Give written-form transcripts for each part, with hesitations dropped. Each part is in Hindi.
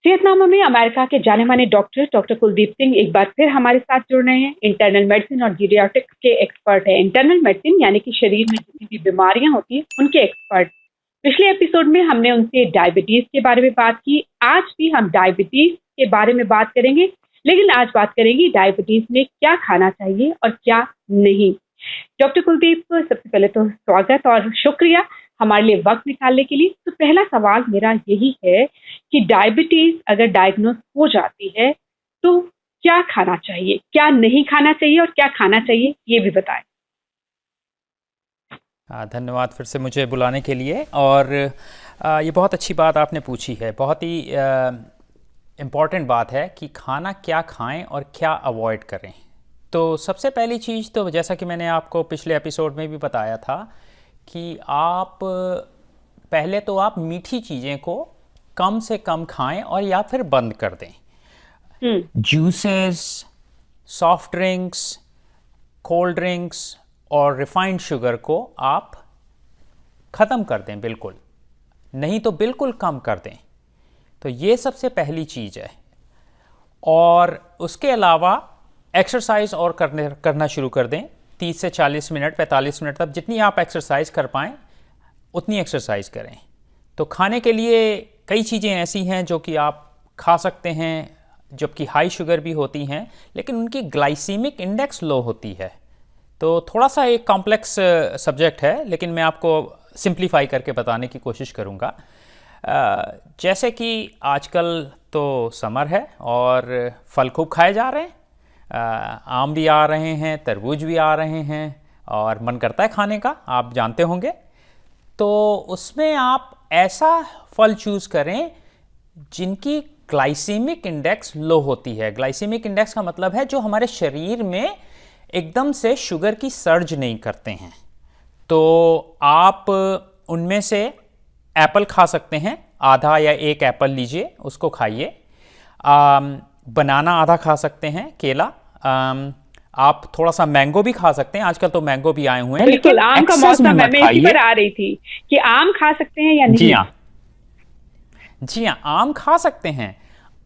सेहतनामा में अमेरिका के जाने माने डॉक्टर कुलदीप सिंह एक बार फिर हमारे साथ जुड़ रहे हैं। इंटरनल मेडिसिन और जीरियाट्रिक्स के एक्सपर्ट है। इंटरनल मेडिसिन यानी कि शरीर में जितनी भी बीमारियां होती हैं उनके एक्सपर्ट। पिछले एपिसोड में हमने उनसे डायबिटीज के बारे में बात की। आज भी हम डायबिटीज के बारे में बात करेंगे, लेकिन आज बात करेंगे डायबिटीज में क्या खाना चाहिए और क्या नहीं। डॉक्टर कुलदीप, सबसे पहले तो स्वागत और शुक्रिया हमारे लिए वक्त निकालने के लिए। तो पहला सवाल मेरा यही है कि डायबिटीज अगर डायग्नोस हो जाती है तो क्या खाना चाहिए, क्या नहीं खाना चाहिए और क्या खाना चाहिए, ये भी बताएं। धन्यवाद फिर से मुझे बुलाने के लिए। और ये बहुत अच्छी बात आपने पूछी है, बहुत ही इम्पॉर्टेंट बात है कि खाना क्या खाएं और क्या अवॉइड करें। तो सबसे पहली चीज़ तो जैसा कि मैंने आपको पिछले एपिसोड में भी बताया था कि आप पहले तो आप मीठी चीज़ें को कम से कम खाएं और या फिर बंद कर दें। Juices, soft drinks, cold drinks और रिफाइंड शुगर को आप ख़त्म कर दें, बिल्कुल नहीं तो बिल्कुल कम कर दें। तो ये सबसे पहली चीज़ है। और उसके अलावा एक्सरसाइज और करना शुरू कर दें। 30 से 40 मिनट, 45 मिनट तक जितनी आप एक्सरसाइज कर पाएँ उतनी एक्सरसाइज करें। तो खाने के लिए कई चीज़ें ऐसी हैं जो कि आप खा सकते हैं, जबकि हाई शुगर भी होती हैं, लेकिन उनकी ग्लाइसीमिक इंडेक्स लो होती है। तो थोड़ा सा एक कॉम्प्लेक्स सब्जेक्ट है, लेकिन मैं आपको सिंप्लीफाई करके बताने की कोशिश करूँगा। जैसे कि आजकल तो समर है और फल खूब खाए जा रहे हैं। आम भी आ रहे हैं, तरबूज भी आ रहे हैं और मन करता है खाने का, आप जानते होंगे। तो उसमें आप ऐसा फल चूज़ करें जिनकी ग्लाइसीमिक इंडेक्स लो होती है। ग्लाइसीमिक इंडेक्स का मतलब है जो हमारे शरीर में एकदम से शुगर की सर्ज नहीं करते हैं। तो आप उनमें से एप्पल खा सकते हैं, आधा या एक एप्पल लीजिए, उसको खाइए। बनाना आधा खा सकते हैं, केला। आप थोड़ा सा मैंगो भी खा सकते हैं, आजकल तो मैंगो भी आए हुए हैं। बिल्कुल, आम का मौसम है, मैं इसी पर आ रही थी कि आम खा सकते हैं या नहीं। जी हाँ, आम खा सकते हैं।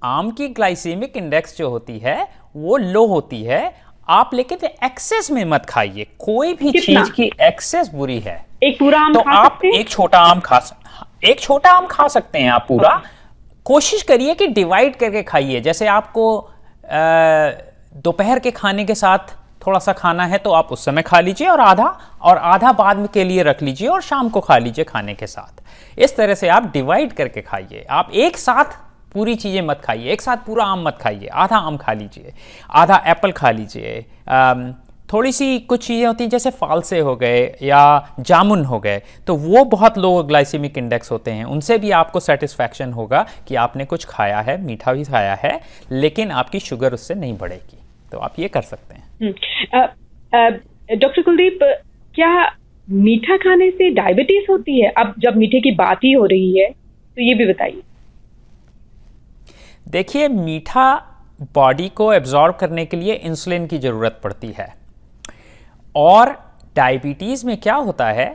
आम की ग्लाइसेमिक इंडेक्स जो होती है वो लो होती है। आप लेकिन एक्सेस में मत खाइए, कोई भी चीज की एक्सेस बुरी है। एक पूरा आम तो खा आप सकते हैं? एक छोटा आम खा सकते हैं आप पूरा। कोशिश करिए कि डिवाइड करके खाइए। जैसे आपको दोपहर के खाने के साथ थोड़ा सा खाना है तो आप उस समय खा लीजिए और आधा बाद में के लिए रख लीजिए और शाम को खा लीजिए खाने के साथ। इस तरह से आप डिवाइड करके खाइए। आप एक साथ पूरी चीज़ें मत खाइए, एक साथ पूरा आम मत खाइए। आधा आम खा लीजिए, आधा एप्पल खा लीजिए। थोड़ी सी कुछ चीज़ें होती हैं जैसे फालसे हो गए या जामुन हो गए, तो वो बहुत लो ग्लाइसेमिक इंडेक्स होते हैं। उनसे भी आपको सेटिस्फैक्शन होगा कि आपने कुछ खाया है, मीठा भी खाया है, लेकिन आपकी शुगर उससे नहीं बढ़ेगी। तो आप ये कर सकते हैं। डॉक्टर कुलदीप, क्या मीठा खाने से डायबिटीज होती है? अब जब मीठे की बात ही हो रही है तो ये भी बताइए। देखिए, मीठा बॉडी को एब्जॉर्ब करने के लिए इंसुलिन की ज़रूरत पड़ती है। और डायबिटीज़ में क्या होता है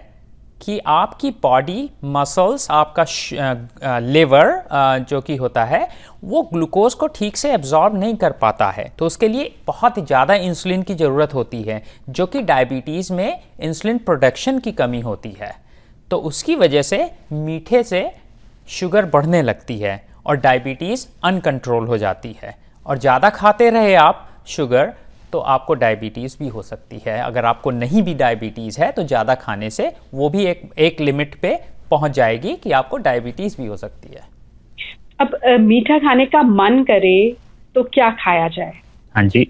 कि आपकी बॉडी मसल्स, आपका लिवर जो कि होता है, वो ग्लूकोज को ठीक से एब्जॉर्ब नहीं कर पाता है। तो उसके लिए बहुत ज़्यादा इंसुलिन की ज़रूरत होती है, जो कि डायबिटीज़ में इंसुलिन प्रोडक्शन की कमी होती है। तो उसकी वजह से मीठे से शुगर बढ़ने लगती है और डायबिटीज़ अनकंट्रोल हो जाती है। और ज़्यादा खाते रहे आप शुगर तो आपको डायबिटीज़ भी हो सकती है। अगर आपको नहीं भी डायबिटीज़ है तो ज़्यादा खाने से वो भी एक लिमिट पे पहुंच जाएगी कि आपको डायबिटीज़ भी हो सकती है। अब मीठा खाने का मन करे तो क्या खाया जाए? हाँ जी,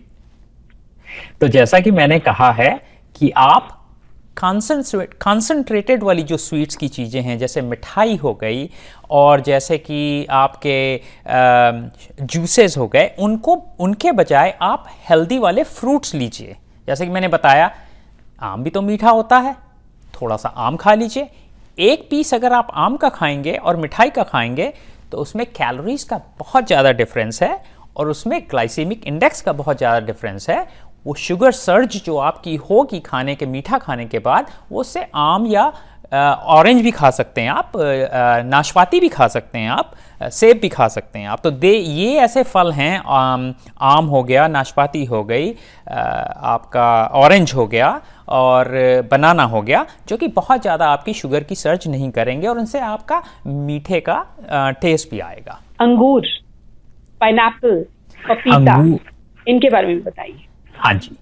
तो जैसा कि मैंने कहा है कि आप कंसंट्रेटेड वाली जो स्वीट्स की चीज़ें हैं, जैसे मिठाई हो गई और जैसे कि आपके जूसेस हो गए, उनके बजाय आप हेल्दी वाले फ्रूट्स लीजिए। जैसे कि मैंने बताया, आम भी तो मीठा होता है, थोड़ा सा आम खा लीजिए। एक पीस अगर आप आम का खाएंगे और मिठाई का खाएंगे तो उसमें कैलोरीज का बहुत ज़्यादा डिफरेंस है और उसमें ग्लाइसेमिक इंडेक्स का बहुत ज़्यादा डिफरेंस है। वो शुगर सर्ज जो आपकी होगी खाने के, मीठा खाने के बाद, वो उससे आम या ऑरेंज भी खा सकते हैं आप, नाशपाती भी खा सकते हैं आप, सेब भी खा सकते हैं आप। तो ये ऐसे फल हैं, आम हो गया, नाशपाती हो गई, आपका ऑरेंज हो गया और बनाना हो गया, जो कि बहुत ज़्यादा आपकी शुगर की सर्च नहीं करेंगे और उनसे आपका मीठे का टेस्ट भी आएगा। अंगूर, पाइनएप्पल, पपीता, इनके बारे में बताइए। हाँ जी,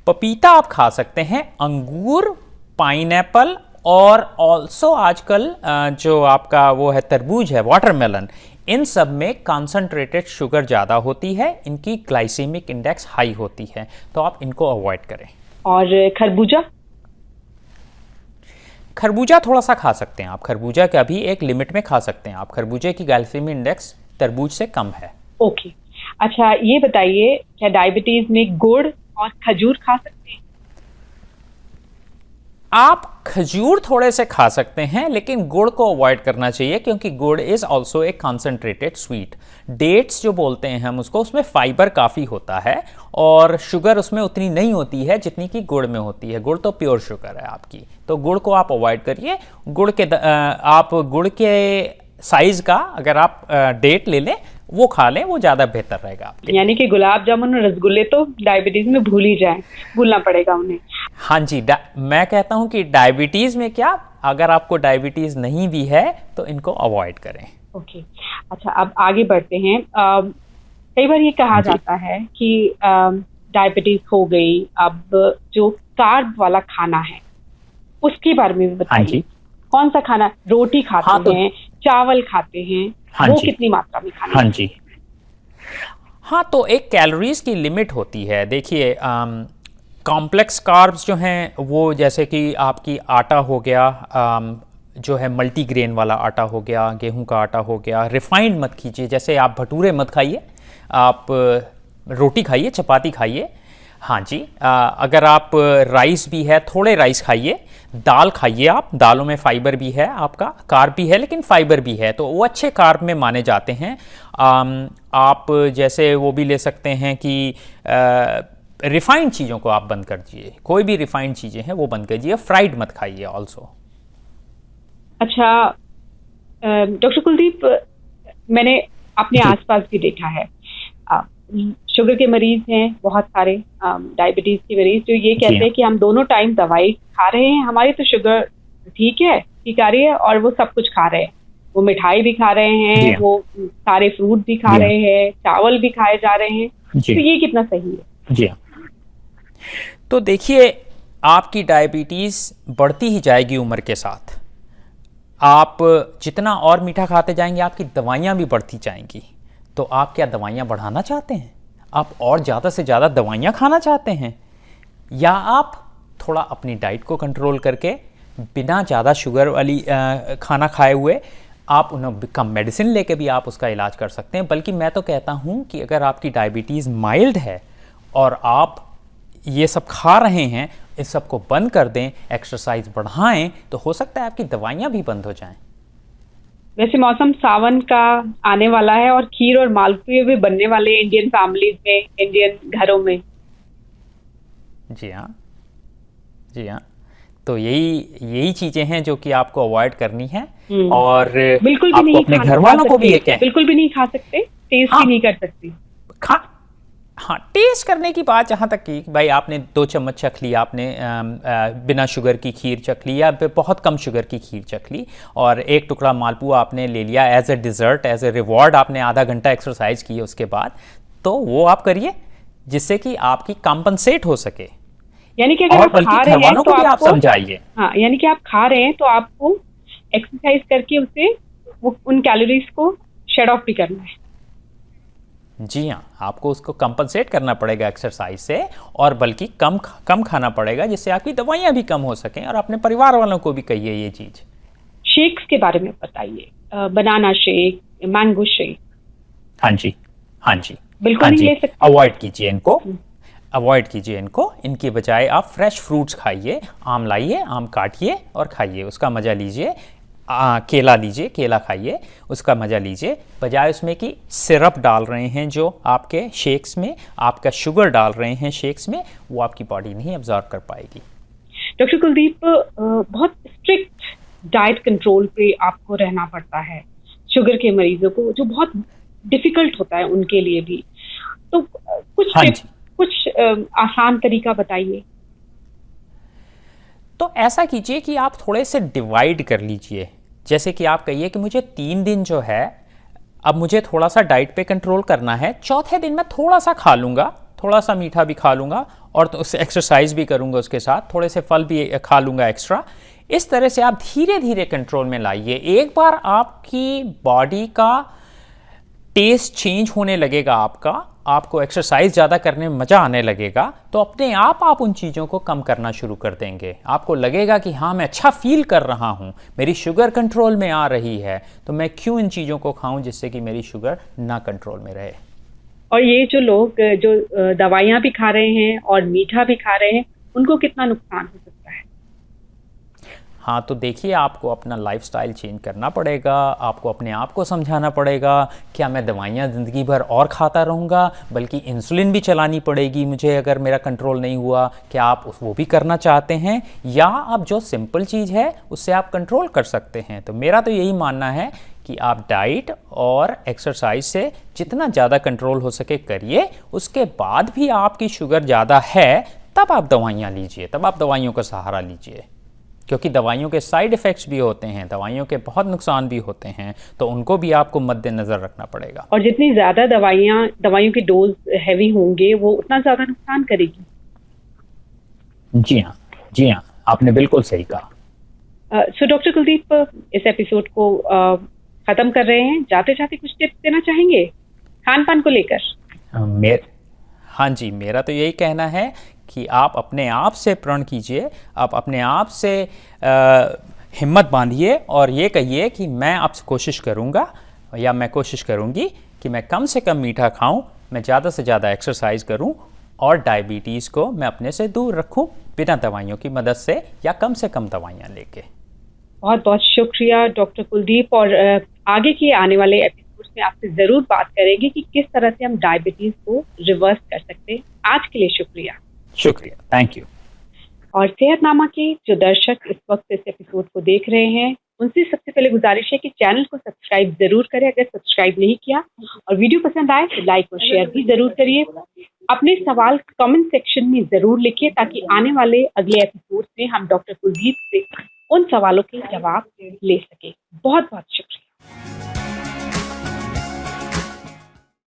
पपीता आप खा सकते हैं, अंगूर, पाइनएप्पल और ऑल्सो आजकल जो आपका वो है तरबूज है, वाटरमेलन, इन सब में कॉन्सेंट्रेटेड शुगर ज़्यादा होती है, इनकी ग्लाइसेमिक इंडेक्स हाई होती है, तो आप इनको अवॉइड करें। और खरबूजा? खरबूजा थोड़ा सा खा सकते हैं आप, खरबूजा का भी एक लिमिट में खा सकते हैं आप, खरबूजे की ग्लाइसेमिक इंडेक्स तरबूज से कम है। ओके, अच्छा ये बताइए, क्या डायबिटीज में गुड़ और खजूर खा सकते हैं? आप खजूर थोड़े से खा सकते हैं, लेकिन गुड़ को अवॉइड करना चाहिए, क्योंकि gur is also a concentrated sweet. Dates जो बोलते हैं हम उसको, उसमें फाइबर काफ़ी होता है और शुगर उसमें उतनी नहीं होती है जितनी कि गुड़ में होती है। गुड़ तो प्योर शुगर है आपकी, तो गुड़ को आप अवॉइड करिए। आप गुड़ के साइज़ का अगर आप डेट ले लें, वो खा लें, वो ज़्यादा बेहतर रहेगा आपके। यानी कि गुलाब जामुन और रसगुल्ले तो डायबिटीज में भूल ही जाएं, भूलना पड़ेगा उन्हें। हाँ जी, मैं कहता हूँ कि डायबिटीज़ में क्या, अगर आपको डायबिटीज़ नहीं भी है तो इनको अवॉइड करें। ओके, अच्छा अब आगे बढ़ते हैं। कई बार ये कहा जाता है कि डायबिटीज हो गई, अब जो कार्ब वाला खाना है उसके बारे में भी बताइए। कौन सा खाना? रोटी खाते हैं, चावल खाते हैं, वो कितनी मात्रा में खाना? हाँ जी, हाँ, तो एक कैलोरीज की लिमिट होती है। देखिए, कॉम्प्लेक्स कार्ब्स जो हैं वो जैसे कि आपकी आटा हो गया, जो है मल्टीग्रेन वाला आटा हो गया, गेहूं का आटा हो गया। रिफाइंड मत कीजिए, जैसे आप भटूरे मत खाइए, आप रोटी खाइए, चपाती खाइए। हाँ जी, अगर आप राइस भी है, थोड़े राइस खाइए, दाल खाइए, आप दालों में फाइबर भी है, आपका कार्ब भी है लेकिन फाइबर भी है, तो वो अच्छे कार्ब में माने जाते हैं। आप जैसे वो भी ले सकते हैं कि रिफाइंड चीज़ों को आप बंद कर दीजिए, कोई भी रिफाइंड चीज़ें हैं वो बंद कर दीजिए, फ्राइड मत खाइए ऑल्सो। अच्छा डॉक्टर कुलदीप, मैंने अपने आसपास भी देखा है, शुगर के मरीज हैं बहुत सारे, डायबिटीज के मरीज, जो ये कहते हैं कि हम दोनों टाइम दवाई खा रहे हैं, हमारी तो शुगर ठीक आ रही है और वो सब कुछ खा रहे हैं, वो मिठाई भी खा रहे हैं, वो सारे फ्रूट भी खा रहे हैं, चावल भी खाए जा रहे हैं, तो ये कितना सही है? जी, तो देखिए, आपकी डायबिटीज़ बढ़ती ही जाएगी उम्र के साथ। आप जितना और मीठा खाते जाएंगे, आपकी दवाइयाँ भी बढ़ती जाएंगी। तो आप क्या दवाइयाँ बढ़ाना चाहते हैं? आप और ज़्यादा से ज़्यादा दवाइयाँ खाना चाहते हैं, या आप थोड़ा अपनी डाइट को कंट्रोल करके बिना ज़्यादा शुगर वाली खाना खाए हुए आप उन्हें कम मेडिसिन लेके भी आप उसका इलाज कर सकते हैं। बल्कि मैं तो कहता हूँ कि अगर आपकी डायबिटीज़ माइल्ड है और आप ये सब खा रहे हैं, इस सब को बंद कर दें, एक्सरसाइज बढ़ाएं, तो हो सकता है आपकी दवाइयाँ भी बंद हो जाएं। वैसे मौसम सावन का आने वाला है और खीर और मालपुए भी बनने वाले इंडियन फैमिलीज में, इंडियन घरों में। जी हाँ, जी हाँ, तो यही चीजें हैं जो कि आपको अवॉइड करनी है और बिल्कुल भी नहीं, अपने घर वालों को भी ये कहें, बिल्कुल भी नहीं खा सकते, टेस्ट भी नहीं कर सकते। हाँ, टेस्ट करने की बात जहाँ तक की भाई, आपने 2 चम्मच चख ली, आपने बिना शुगर की खीर चख ली या बहुत कम शुगर की खीर चख ली, और एक टुकड़ा मालपुआ आपने ले लिया as a dessert, as a reward, आपने आधा घंटा एक्सरसाइज की उसके बाद, तो वो आप करिए जिससे कि आपकी कॉम्पनसेट हो सके। यानी कि अगर आप खा रहे हैं तो आप समझाइए, हाँ, यानी कि आप खा रहे हैं तो आपको एक्सरसाइज करके उसे उन कैलोरीज को शेड ऑफ भी करना है। जी हाँ, आपको उसको कंपनसेट करना पड़ेगा एक्सरसाइज से, और बल्कि कम खाना पड़ेगा, जिससे आपकी दवाइयाँ भी कम हो सकें, और अपने परिवार वालों को भी कहिए ये चीज़। शेक्स के बारे में बताइए, बनाना शेक, मैंगो शेक। हाँ जी, हाँ जी, बिल्कुल नहीं ले सकते, अवॉइड कीजिए इनको, अवॉइड कीजिए इनको। इनकी बजाय आप फ्रेश फ्रूट्स खाइए, आम लाइए, आम काटिए और खाइए, उसका मज़ा लीजिए। केला लीजिए, केला खाइए, उसका मज़ा लीजिए, बजाय उसमें कि सिरप डाल रहे हैं जो आपके शेक्स में, आपका शुगर डाल रहे हैं शेक्स में, वो आपकी बॉडी नहीं एब्जॉर्ब कर पाएगी। डॉक्टर कुलदीप, बहुत स्ट्रिक्ट डाइट कंट्रोल पे आपको रहना पड़ता है शुगर के मरीजों को, जो बहुत डिफिकल्ट होता है उनके लिए भी। तो कुछ हाँ टिप्स, जी। कुछ आसान तरीका बताइए। तो ऐसा कीजिए कि आप थोड़े से डिवाइड कर लीजिए। जैसे कि आप कहिए कि मुझे 3 दिन जो है, अब मुझे थोड़ा सा डाइट पे कंट्रोल करना है, चौथे दिन मैं थोड़ा सा खा लूँगा, थोड़ा सा मीठा भी खा लूँगा और तो उससे एक्सरसाइज भी करूँगा, उसके साथ थोड़े से फल भी खा लूँगा एक्स्ट्रा। इस तरह से आप धीरे धीरे कंट्रोल में लाइए। एक बार आपकी बॉडी का टेस्ट चेंज होने लगेगा, आपको एक्सरसाइज ज़्यादा करने में मज़ा आने लगेगा, तो अपने आप उन चीज़ों को कम करना शुरू कर देंगे। आपको लगेगा कि हाँ, मैं अच्छा फील कर रहा हूँ, मेरी शुगर कंट्रोल में आ रही है, तो मैं क्यों इन चीज़ों को खाऊं जिससे कि मेरी शुगर ना कंट्रोल में रहे। और ये जो लोग जो दवाइयाँ भी खा रहे हैं और मीठा भी खा रहे हैं, उनको कितना नुकसान हो सकता है? हाँ, तो देखिए, आपको अपना लाइफस्टाइल चेंज करना पड़ेगा। आपको अपने आप को समझाना पड़ेगा, क्या मैं दवाइयाँ ज़िंदगी भर और खाता रहूँगा, बल्कि इंसुलिन भी चलानी पड़ेगी मुझे अगर मेरा कंट्रोल नहीं हुआ। क्या आप वो भी करना चाहते हैं, या आप जो सिंपल चीज़ है उससे आप कंट्रोल कर सकते हैं? तो मेरा तो यही मानना है कि आप डाइट और एक्सरसाइज से जितना ज़्यादा कंट्रोल हो सके करिए। उसके बाद भी आपकी शुगर ज़्यादा है, तब आप दवाइयाँ लीजिए, तब आप दवाइयों का सहारा लीजिए, क्योंकि दवाइयों के साइड इफ़ेक्ट्स भी होते हैं, दवाइयों के बहुत नुकसान भी होते हैं, तो उनको भी आपको मद्देनज़र रखना पड़ेगा। और जितनी ज्यादा दवाइयों के डोज हैवी होंगे, वो उतना ज्यादा नुकसान करेगी। जी हाँ, जी हाँ, आपने बिल्कुल सही कहा। सो डॉक्टर कुलदीप, इस एपिसोड को खत्म कर रहे हैं। जाते जाते कुछ टिप्स देना चाहेंगे खान पान को लेकर? हाँ जी, मेरा तो यही कहना है कि आप अपने आप से प्रण कीजिए, आप अपने आप से हिम्मत बांधिए और ये कहिए कि मैं आपसे कोशिश करूँगा या मैं कोशिश करूँगी कि मैं कम से कम मीठा खाऊं, मैं ज़्यादा से ज़्यादा एक्सरसाइज करूं और डायबिटीज़ को मैं अपने से दूर रखूं, बिना दवाइयों की मदद से या कम से कम दवाइयाँ लेके। बहुत बहुत शुक्रिया डॉक्टर कुलदीप, और आगे के आने वाले एपिसोड में आपसे जरूर बात करेंगे कि किस तरह से हम डायबिटीज को रिवर्स कर सकते हैं। आज के लिए शुक्रिया। शुक्रिया, थैंक यू। और सेहतनामा के जो दर्शक इस वक्त इस एपिसोड को देख रहे हैं, उनसे सबसे पहले गुजारिश है कि चैनल को सब्सक्राइब जरूर करें अगर सब्सक्राइब नहीं किया, और वीडियो पसंद आए तो लाइक और शेयर भी जरूर करिए। अपने सवाल कमेंट सेक्शन में जरूर लिखिए, ताकि आने वाले अगले एपिसोड में हम डॉक्टर कुलदीप से उन सवालों के जवाब ले सके। बहुत बहुत शुक्रिया।